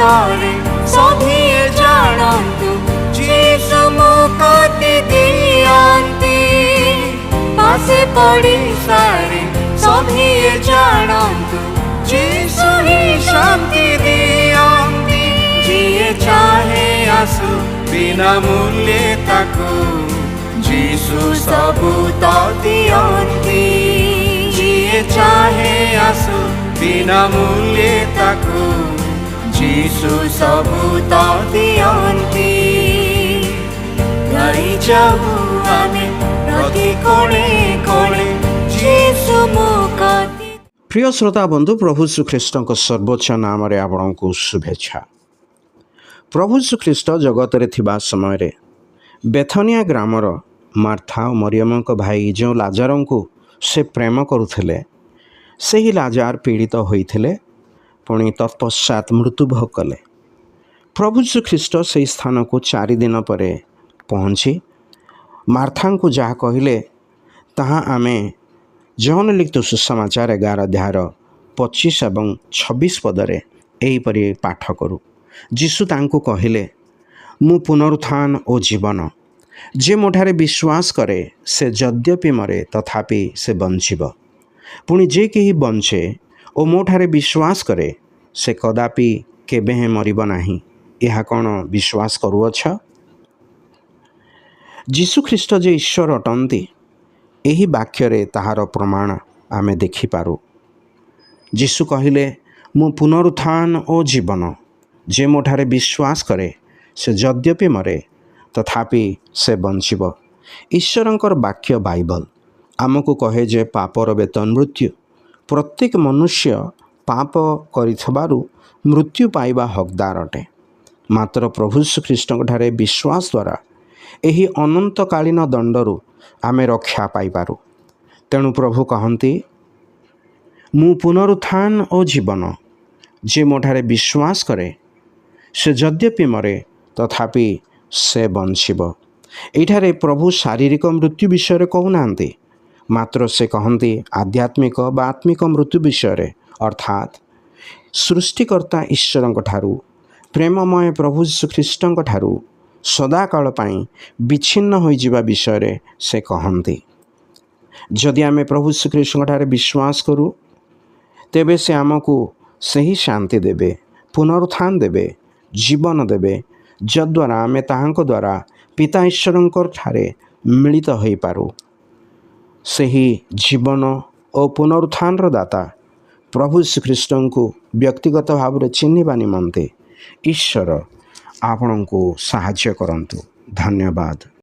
विषये सभिए जानन्तु जीसु मुक्ति दियन्ति पासे पड़िसारे सभिए जानन्तु जीसु ही शांति दियन्ति जिए चाहे आसु बिना मूल्ये ताकू जीसु सबु तो दियन्ति जिए चाहे आसु बिना मूल्ये ताकू जीसु सबु तो दियन्ति गाई जाऊ आमे प्रति कोणे कोणे जीसु मुक्ति। प्रिय श्रोता बंधु प्रभु श्रीख्रीष्ट सर्वोच्च नाम आपको शुभेच्छा। प्रभु श्रीख्रीष्ट जगत रे थिबा समय रे बेथनिया ग्रामर मार्था और मरियम भाई जो लाजार को से प्रेम करुले से ही लाजार पीड़ित होते पुणी तत्पश्चात मृत्युभोग कले। प्रभु श्रीख्रीष्ट से स्थान को 4 दिन पर पहुँची मार्था को जहाँ कहले ताहा आमे जौन लिखित सुसमाचार 11 अध्याय 25 और 26 पदरे एहीपरि पाठ करूँ। जीशु तांको कहले मु पुनरुत्थान और जीवन जे मोठारे विश्वास करे से यद्यपि मरे तथापि से बंचिब पुणी जे केही बंचे और मोठारे विश्वास करे से कदापि केबे हे मरिब नाही। यह कौन विश्वास करुअछ? जीशु ख्रीष्ट जे ईश्वर अटंती एही वाक्य ताहार प्रमाण आमे देखिपारू। जीशु कहले मु पुनरुत्थान और जीवन जे मोठारे विश्वास करे से यद्यपि मरे तथापि से बंचिब। ईश्वरंकर वाक्य बाइबल आमको कहे जे पापर वेतन मृत्यु। प्रत्येक मनुष्य पाप करिथबारु मृत्यु पाइबा हकदार अटे। मात्र प्रभु श्रीख्रीष्ट ठारे विश्वास द्वारा एही अनंतकालीन दंडरू आमे रक्षा पाइबारू। तेणु प्रभु कहती मु पुनरुत्थान और जीवन जे मोठारे विश्वास करे से यद्यपि मरे तथापि से बंचिब। एठारे प्रभु शारीरिक मृत्यु विषय कहूना मात्र से कहती आध्यात्मिक बा आत्मिक मृत्यु विषय अर्थात सृष्टिकर्ता ईश्वर ठारू प्रेममय प्रभु श्रीख्रीष्ट ठारू सदाकाल पाई विच्छिन्न हो जिबा विषय से कहती। जदि आमे प्रभु श्रीकृष्ण ठारे विश्वास करूँ तेबे से आमको सही शांति देबे, पुनरुत्थान देबे, जीवन देबे जद्वारा आमे ताहांको द्वारा पिता ईश्वरंकर ठारे मिलित होई पारू। सही जीवन और पुनरुत्थान दाता प्रभु श्रीकृष्ण को व्यक्तिगत भाव में चिन्हिबा निमंते ईश्वर आपनको साहाय्य करंतु। धन्यवाद।